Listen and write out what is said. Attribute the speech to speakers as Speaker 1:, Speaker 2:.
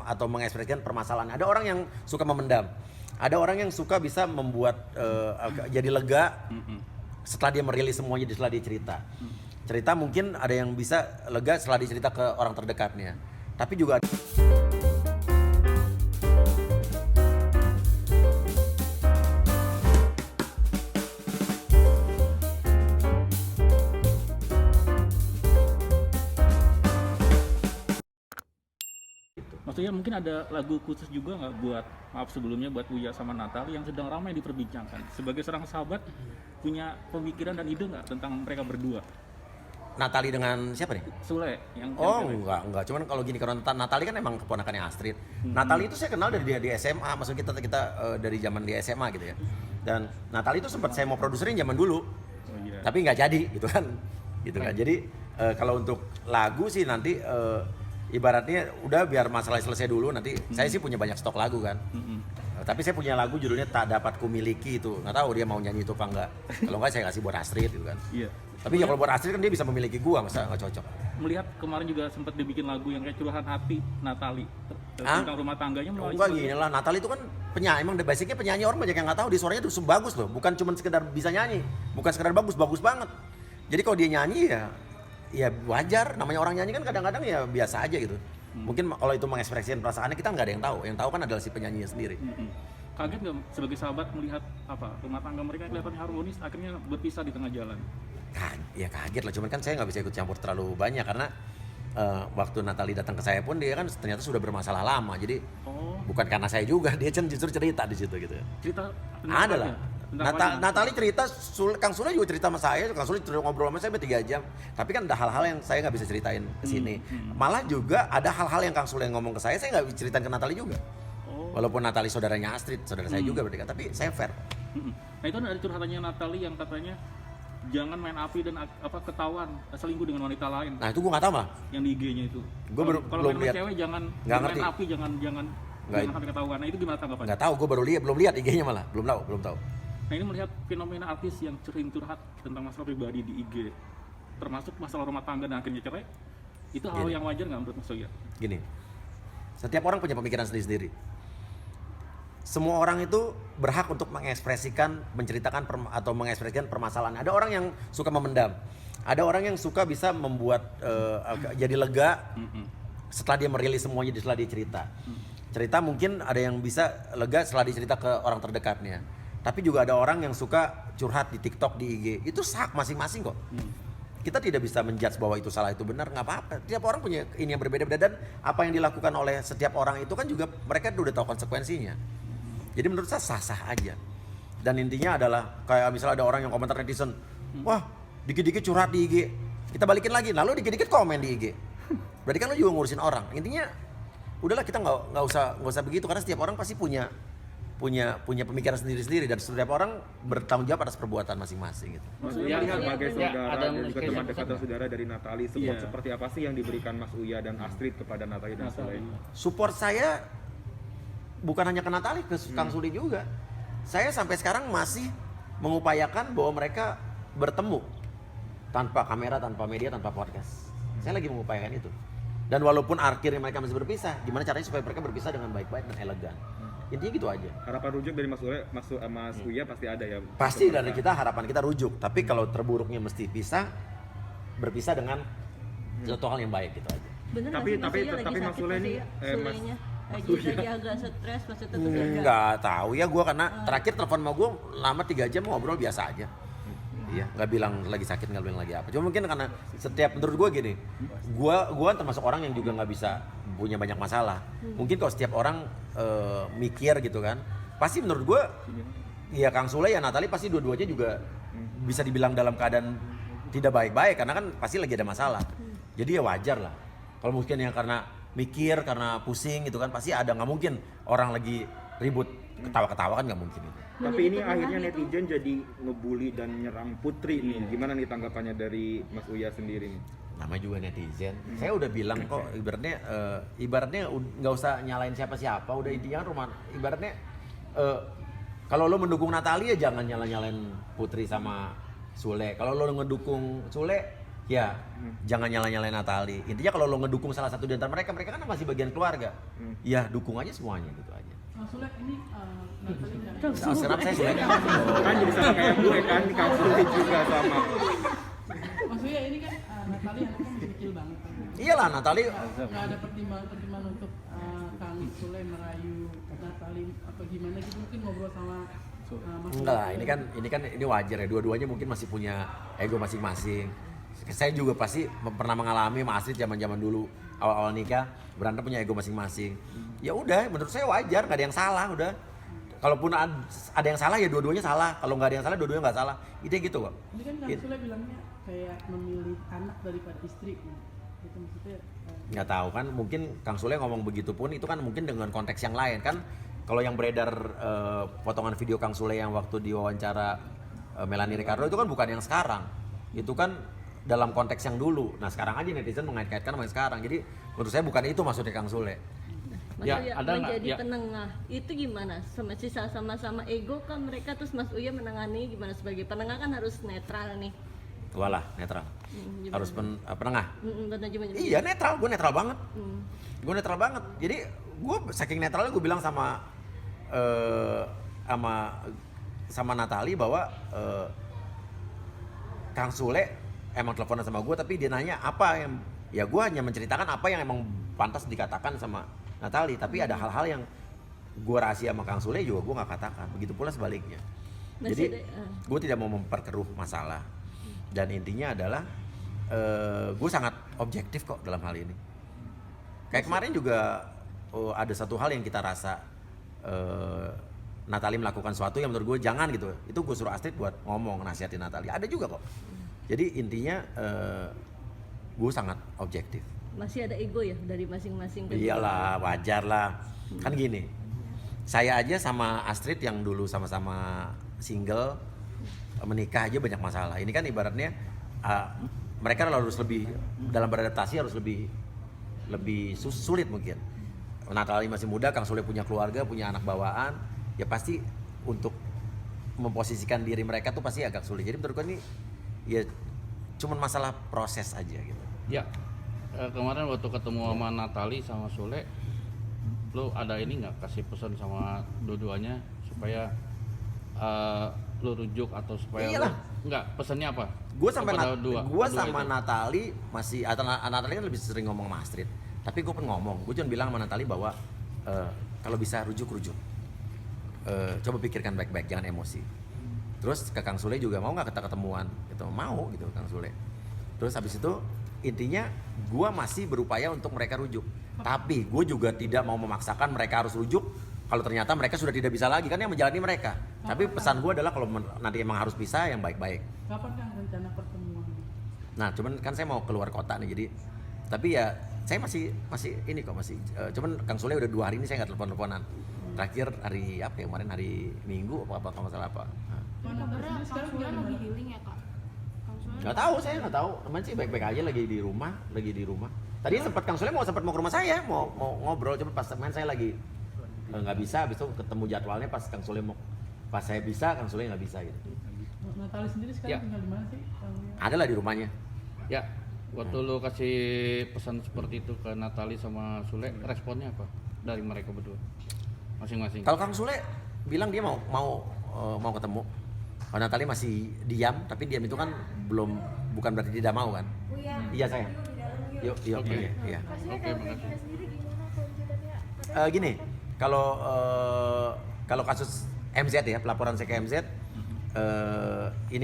Speaker 1: atau mengekspresikan permasalahan. Ada orang yang suka memendam, ada orang yang suka bisa membuat jadi lega setelah dia merilis semuanya, setelah dia cerita mungkin ada yang bisa lega setelah dicerita ke orang terdekatnya, tapi juga
Speaker 2: Maksudnya mungkin ada lagu khusus juga nggak buat, maaf sebelumnya, buat Uya sama Natali yang sedang ramai diperbincangkan. Sebagai seorang sahabat, punya pemikiran dan ide nggak tentang mereka berdua?
Speaker 1: Natali dengan siapa nih?
Speaker 2: Sule yang
Speaker 1: Enggak. Cuman kalau gini, karena Natali kan emang keponakannya Astrid. Natali itu saya kenal dari dia di SMA, maksudnya kita dari zaman di SMA gitu ya. Dan Natali itu sempat saya mau produserin zaman dulu, tapi nggak jadi gitu kan. Jadi kalau untuk lagu sih nanti ibaratnya udah biar masalah selesai dulu, nanti saya sih punya banyak stok lagu kan. Tapi saya punya lagu judulnya Tak Dapat Kumiliki itu, nggak tahu dia mau nyanyi itu apa enggak. Kalau enggak saya kasih buat Astrid gitu kan.
Speaker 2: Iya.
Speaker 1: Tapi ya kalau buat Astrid kan dia bisa memiliki gua, masa nggak cocok.
Speaker 2: Melihat kemarin juga sempat dibikin lagu yang kayak curahan hati Natali tentang rumah tangganya melalui
Speaker 1: enggak gini lah, Natali itu kan penyanyi, emang basicnya penyanyi, orang banyak yang nggak tahu di suaranya tuh bagus loh, bukan cuma sekedar bisa nyanyi, bukan sekedar bagus banget. Jadi kalau dia nyanyi ya wajar, namanya orang nyanyi kan kadang-kadang ya biasa aja gitu. Mungkin kalau itu mengekspresikan perasaannya kita nggak ada yang tahu kan adalah si penyanyinya sendiri.
Speaker 2: Kaget nggak sebagai sahabat melihat rumah tangga mereka kelihatannya harmonis akhirnya berpisah di tengah jalan?
Speaker 1: Ya kaget lah, cuman kan saya nggak bisa ikut campur terlalu banyak karena waktu Natali datang ke saya pun dia kan ternyata sudah bermasalah lama, jadi bukan karena saya juga, dia justru cerita di situ gitu.
Speaker 2: Cerita
Speaker 1: ada lah. Natali cerita, Kang Sule juga cerita sama saya, Kang Sule ngobrol sama saya 3 jam. Tapi kan ada hal-hal yang saya nggak bisa ceritain ke sini. Malah juga ada hal-hal yang Kang Sule ngomong ke saya nggak bisa ceritain ke Natali juga. Walaupun Natali saudaranya Astrid, saudara saya juga berarti kan, tapi saya fair.
Speaker 2: Nah itu ada curhatannya Natali yang katanya jangan main api dan ketahuan selingkuh dengan wanita lain.
Speaker 1: Nah itu gue nggak tahu mah.
Speaker 2: Yang di IG-nya itu. Kalau
Speaker 1: belum
Speaker 2: main
Speaker 1: lihat.
Speaker 2: Cewek jangan
Speaker 1: ngerti.
Speaker 2: main api, jangan sampai ketahuan. Nah itu gimana tanggapannya?
Speaker 1: Nggak tahu, gue belum lihat IG-nya malah, belum tahu.
Speaker 2: Nah ini melihat fenomena artis yang sering curhat tentang masalah pribadi di IG, termasuk masalah rumah tangga dan akhirnya cerai, itu hal yang wajar nggak menurut Mas Uya?
Speaker 1: Gini, setiap orang punya pemikiran sendiri-sendiri. Semua orang itu berhak untuk mengekspresikan, menceritakan atau mengekspresikan permasalahan. Ada orang yang suka memendam, ada orang yang suka bisa membuat jadi lega setelah dia merilis semuanya, setelah dia cerita mungkin ada yang bisa lega setelah dicerita ke orang terdekatnya. Tapi juga ada orang yang suka curhat di TikTok, di IG. Itu hak masing-masing kok. Kita tidak bisa menjudge bahwa itu salah, itu benar, nggak apa-apa. Tiap orang punya ini yang berbeda-beda, dan apa yang dilakukan oleh setiap orang itu kan juga mereka udah tahu konsekuensinya. Jadi menurut saya sah-sah aja. Dan intinya adalah kayak misalnya ada orang yang komentar netizen, wah dikit-dikit curhat di IG, kita balikin lagi, lalu dikit-dikit komen di IG. Berarti kan lo juga ngurusin orang. Intinya udahlah, kita nggak usah begitu, karena setiap orang pasti punya pemikiran sendiri-sendiri, dan setiap orang bertanggung jawab atas perbuatan masing-masing gitu.
Speaker 3: Mas Uya sebagai saudara dan juga teman dekat saudara dari Natali, support seperti apa sih yang diberikan Mas Uya dan Astrid kepada Natali dan Sule?
Speaker 1: Support saya bukan hanya ke Natali, ke Kang Sule juga. Saya sampai sekarang masih mengupayakan bahwa mereka bertemu tanpa kamera, tanpa media, tanpa podcast. Saya lagi mengupayakan itu. Dan walaupun akhirnya mereka masih berpisah, gimana caranya supaya mereka berpisah dengan baik-baik dan elegan. Intinya gitu aja.
Speaker 3: Harapan rujuk dari Mas Uya pasti ada ya?
Speaker 1: Pasti dari kita, harapan kita rujuk. Tapi kalau terburuknya mesti berpisah dengan suatu hal yang baik gitu aja.
Speaker 4: Bener
Speaker 3: tapi Mas Sule ini
Speaker 4: lagi agak stres, masih tetap jaga.
Speaker 1: Nggak tahu ya gue, karena terakhir telepon sama gue lama 3 jam ngobrol biasa aja. Iya, nggak bilang lagi sakit, nggak bilang lagi apa. Cuma mungkin karena menurut gue gini, gue termasuk orang yang juga nggak bisa punya banyak masalah. Mungkin kalau setiap orang mikir gitu kan, pasti menurut gue, ya Kang Sule ya Natali pasti dua-duanya juga bisa dibilang dalam keadaan tidak baik-baik, karena kan pasti lagi ada masalah. Jadi ya wajar lah. Kalau mungkin yang karena mikir, karena pusing gitu kan, pasti ada, nggak mungkin orang lagi ribut ketawa-ketawa kan, nggak mungkin itu.
Speaker 3: Tapi ini akhirnya netizen jadi ngebully dan nyerang Putri nih. Gimana nih tanggapannya dari Mas Uya sendiri nih?
Speaker 1: Namanya juga netizen. Saya udah bilang kok, ibaratnya nggak usah nyalain siapa-siapa. Udah intinya kan rumah, ibaratnya kalau lo mendukung Natali ya jangan nyalain Putri sama Sule. Kalau lo ngedukung Sule Ya, jangan nyala-nyalain Natali. Intinya kalau lo ngedukung salah satu di antara mereka, mereka kan masih bagian keluarga. Ya, dukung aja semuanya gitu aja.
Speaker 5: Sulek ini Natali nggak
Speaker 1: Serap saya Sule.
Speaker 3: Kan jadi sama kayak gue kan, Kang Sule juga sama.
Speaker 5: maksudnya ini kan Natali anaknya masih kecil banget kan.
Speaker 1: Iyalah Natali.
Speaker 5: Nggak ada pertimbangan untuk Kang Sule merayu Natali atau gimana gitu, mungkin ngobrol sama Mas
Speaker 1: Enggak, ini wajar ya. Dua-duanya mungkin masih punya ego masing-masing. Saya juga pasti pernah mengalami sama Astrid zaman-zaman dulu awal-awal nikah berantem punya ego masing-masing. Ya udah, menurut saya wajar, nggak ada yang salah udah. Kalaupun ada yang salah ya dua-duanya salah. Kalau nggak ada yang salah dua-duanya nggak salah. Itu gitu kok.
Speaker 5: Ini kan Kang Sule bilangnya kayak memilih anak daripada istri. Itu maksudnya
Speaker 1: Nggak tahu kan, mungkin Kang Sule ngomong begitu pun itu kan mungkin dengan konteks yang lain kan. Kalau yang beredar potongan video Kang Sule yang waktu diwawancara Melanie Ricardo itu kan bukan yang sekarang. Itu kan dalam konteks yang dulu. Nah sekarang aja netizen mengait-kaitkan sama yang sekarang. Jadi menurut saya bukan itu maksudnya Kang Sule.
Speaker 4: Mas
Speaker 2: Ya,
Speaker 4: Uya
Speaker 2: ada nggak?
Speaker 4: menjadi
Speaker 2: Ya.
Speaker 4: penengah itu gimana? Sama-sama ego kan mereka, terus Mas Uya menangani gimana sebagai penengah kan harus netral nih.
Speaker 1: Walah, netral.
Speaker 4: Gimana?
Speaker 1: Harus penengah.
Speaker 4: Benar gimana?
Speaker 1: Iya netral, gue netral banget.
Speaker 4: Hmm.
Speaker 1: Gue netral banget. Jadi gue saking netralnya gue bilang sama sama Natali bahwa Kang Sule emang teleponan sama gue, tapi dia nanya apa yang ya gue hanya menceritakan apa yang emang pantas dikatakan sama Natali. Tapi ada hal-hal yang gue rahasia sama Kang Sule juga gue nggak katakan. Begitu pula sebaliknya.
Speaker 4: Masih
Speaker 1: Jadi
Speaker 4: ada,
Speaker 1: gue tidak mau memperkeruh masalah. Dan intinya adalah gue sangat objektif kok dalam hal ini. Kayak kemarin juga ada satu hal yang kita rasa Natali melakukan sesuatu yang menurut gue jangan gitu. Itu gue suruh Astrid buat ngomong nasihatin Natali. Ada juga kok. Jadi intinya gue sangat objektif.
Speaker 4: masih ada ego ya dari masing-masing kedua.
Speaker 1: Iyalah, wajar lah. Kan gini, saya aja sama Astrid yang dulu sama-sama single menikah aja banyak masalah. Ini kan ibaratnya mereka harus lebih dalam beradaptasi harus lebih sulit mungkin. Natali masih muda, Kang Sule punya keluarga, punya anak bawaan, ya pasti untuk memposisikan diri mereka tuh pasti agak sulit. Jadi menurut gue ini ya cuman masalah proses aja gitu.
Speaker 6: Ya, kemarin waktu ketemu sama Natali sama Sule, lu ada ini nggak kasih pesan sama dua-duanya supaya lu rujuk atau supaya
Speaker 1: Iyalah.
Speaker 6: Nggak, pesannya apa?
Speaker 1: Gue sampai
Speaker 6: Kepada
Speaker 1: gue sama
Speaker 6: itu.
Speaker 1: Natali masih Natali kan lebih sering ngomong sama Astrid. Tapi gue pun ngomong, gue cuma bilang sama Natali bahwa kalau bisa rujuk. Coba pikirkan baik-baik, jangan emosi. Terus ke Kang Sule juga mau nggak kita ketemuan? Gitu, mau gitu Kang Sule. Terus habis itu intinya gue masih berupaya untuk mereka rujuk. Tapi gue juga tidak mau memaksakan mereka harus rujuk. Kalau ternyata mereka sudah tidak bisa lagi, kan yang menjalani mereka. Tapi pesan gue adalah kalau nanti emang harus pisah yang baik-baik.
Speaker 5: kapan kan rencana pertemuan?
Speaker 1: Nah, cuman kan saya mau keluar kota nih, jadi tapi ya saya masih ini kok masih. Cuman Kang Sule udah 2 hari ini saya nggak telepon-teleponan. Terakhir hari apa ya kemarin, hari Minggu apa kalau masalah apa? Nah.
Speaker 5: Kabarnya
Speaker 7: Kang
Speaker 5: sekarang
Speaker 7: Sule
Speaker 5: gimana?
Speaker 7: lagi healing ya kak? Kang Sule
Speaker 1: Nggak tahu, saya nggak tahu. Teman sih baik-baik aja lagi di rumah. Tadi sempat Kang Sule mau ke rumah saya, mau ngobrol, cuma pas main saya lagi nggak bisa. Habis itu ketemu jadwalnya pas Kang Sule mau, pas saya bisa, Kang Sule nggak bisa gitu.
Speaker 5: Natali sendiri sekarang
Speaker 6: Ya.
Speaker 5: tinggal di mana sih?
Speaker 1: Ada lah di rumahnya.
Speaker 6: Ya, waktu lu kasih pesan seperti itu ke Natali sama Sule, responnya apa dari mereka berdua masing-masing?
Speaker 1: Kalau Kang Sule bilang dia mau ketemu. Kalau Natali masih diam, tapi diam itu kan bukan berarti dia tidak mau kan? Iya sayang. Yuk,
Speaker 6: Oke.
Speaker 1: iya.
Speaker 6: Oke, makasih.
Speaker 1: Gini, kalau kasus MZ ya, pelaporan saya ke MZ, ini